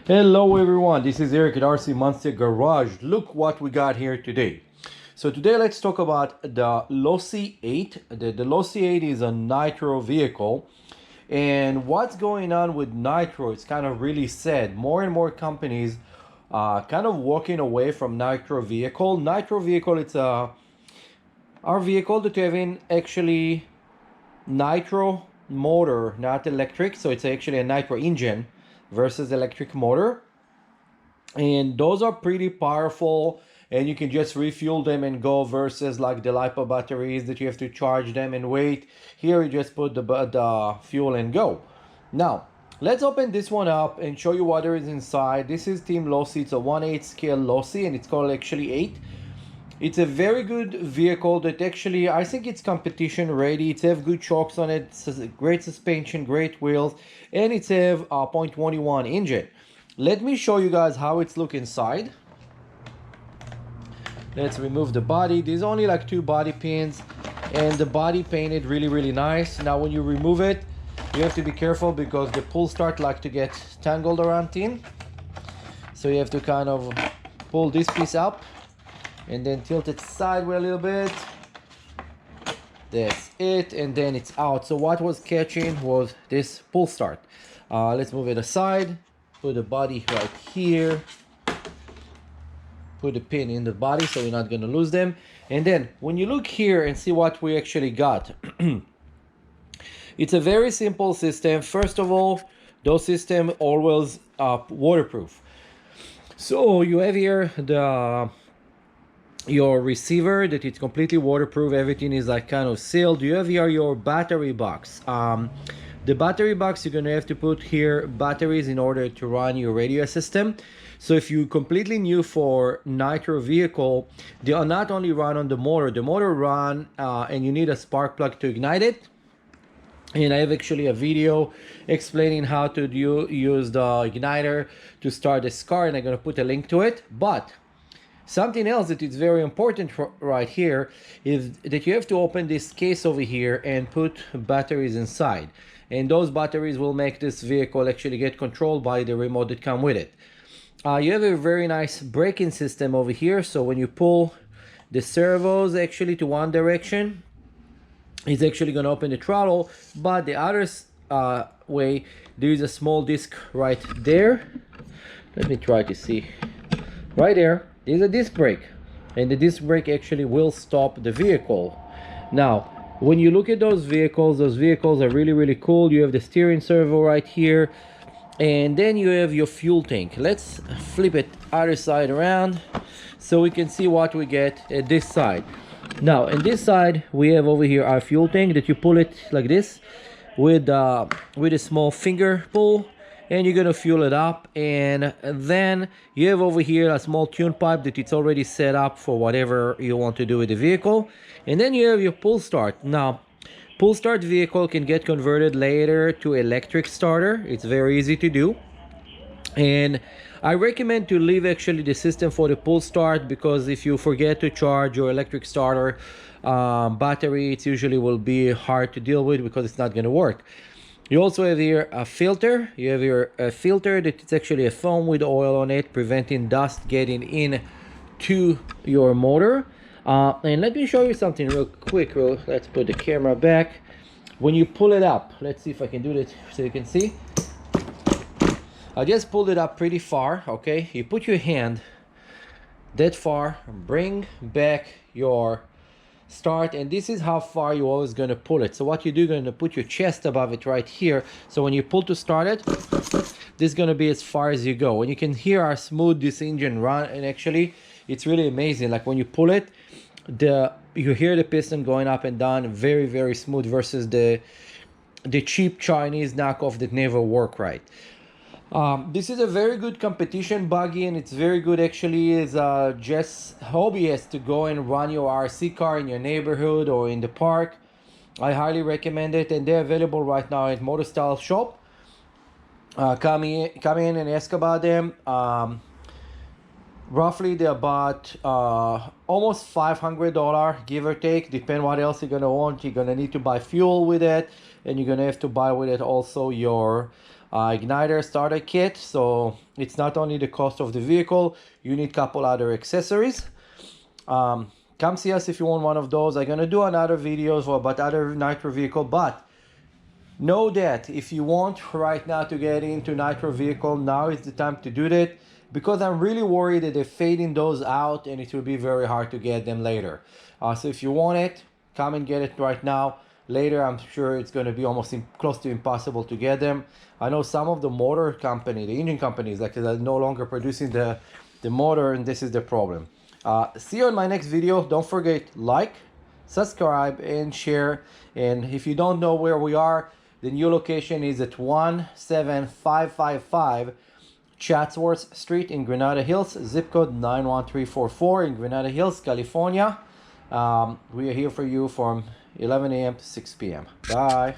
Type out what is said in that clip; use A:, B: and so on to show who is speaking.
A: Hello everyone, this is Eric at RC Monster Garage. Look what we got here today. So today let's talk about the Losi 8. The Losi 8 is a Nitro vehicle. And what's going on with Nitro, it's kind of really sad. More and more companies kind of walking away from Nitro vehicle. Nitro vehicle, it's our vehicle that having actually Nitro motor, not electric. So it's actually a Nitro engine versus electric motor, and those are pretty powerful, and you can just refuel them and go, versus like the LiPo batteries that you have to charge them and wait. Here you just put the fuel and go. Now let's open this one up and show you what there is inside. This is Team Losi. It's a 1/8 scale Losi, and it's called actually 8. It's a very good vehicle that actually, I think it's competition ready. It's have good shocks on it, it's a great suspension, great wheels, and it's have a 0.21 engine. Let me show you guys how it's look inside. Let's remove the body. There's only like 2 body pins, and the body painted really nice. Now when you remove it, you have to be careful because the pull start like to get tangled around in. So you have to kind of pull this piece up and then tilt it sideways a little bit. That's it, and then it's out. So what was catching was this pull start. Let's move it aside, put the body right here, put the pin in the body so we're not gonna lose them. And then when you look here and see what we actually got, it's a very simple system. First of all, those system always waterproof. So you have here your receiver that it's completely waterproof. Everything is like kind of sealed. You have here your battery box. The battery box, you're gonna have to put here batteries in order to run your radio system. So if you completely new for Nitro vehicle, they are not only run on the motor run and you need a spark plug to ignite it. And I have actually a video explaining how to use the igniter to start this car, and I'm gonna put a link to it. But something else that is very important right here is that you have to open this case over here and put batteries inside. And those batteries will make this vehicle actually get controlled by the remote that come with it. You have a very nice braking system over here. So when you pull the servos actually to one direction, it's actually going to open the throttle. But the other way, there is a small disc right there. Let me try to see. Right there is a disc brake, and the disc brake actually will stop the vehicle. Now when you look at those vehicles are really cool. You have the steering servo right here, and then you have your fuel tank. Let's flip it other side around so we can see what we get at this side. Now in this side we have over here our fuel tank that you pull it like this with a small finger pull, and you're gonna fuel it up. And then you have over here a small tune pipe that it's already set up for whatever you want to do with the vehicle. And then you have your pull start. Now pull start vehicle can get converted later to electric starter. It's very easy to do, and I recommend to leave actually the system for the pull start, because if you forget to charge your electric starter battery, it usually will be hard to deal with because it's not going to work. You also have here a filter. You have here a filter that it's actually a foam with oil on it, preventing dust getting in to your motor. And let me show you something real quick. Let's put the camera back. When you pull it up, let's see if I can do this so you can see. I just pulled it up pretty far. Okay, you put your hand that far, bring back your start, and this is how far you're always going to pull it. So what you do, you're going to put your chest above it right here, so when you pull to start it, this is going to be as far as you go. And you can hear how smooth this engine run, and actually it's really amazing. Like when you pull it, you hear the piston going up and down, very smooth, versus the cheap Chinese knockoff that never work right. This is a very good competition buggy, and it's very good actually as just hobbyist to go and run your RC car in your neighborhood or in the park. I highly recommend it, and they're available right now at Motor Style Shop. Come in and ask about them. Roughly they're about almost $500, give or take, depend what else you're gonna want. You're gonna need to buy fuel with it, and you're gonna have to buy with it also your igniter starter kit. So it's not only the cost of the vehicle, you need a couple other accessories. Come see us if you want one of those. I'm gonna do another videos about other Nitro vehicle, but know that if you want right now to get into Nitro vehicle, now is the time to do that, because I'm really worried that they're fading those out and it will be very hard to get them later. So if you want it, come and get it right now. Later, I'm sure it's going to be almost close to impossible to get them. I know some of the motor company, the engine companies, like they're no longer producing the motor, and this is the problem. See you in my next video. Don't forget, like, subscribe, and share. And if you don't know where we are, the new location is at 17555 Chatsworth Street in Granada Hills, zip code 91344 in Granada Hills, California. We are here for you from 11 a.m. to 6 p.m. Bye.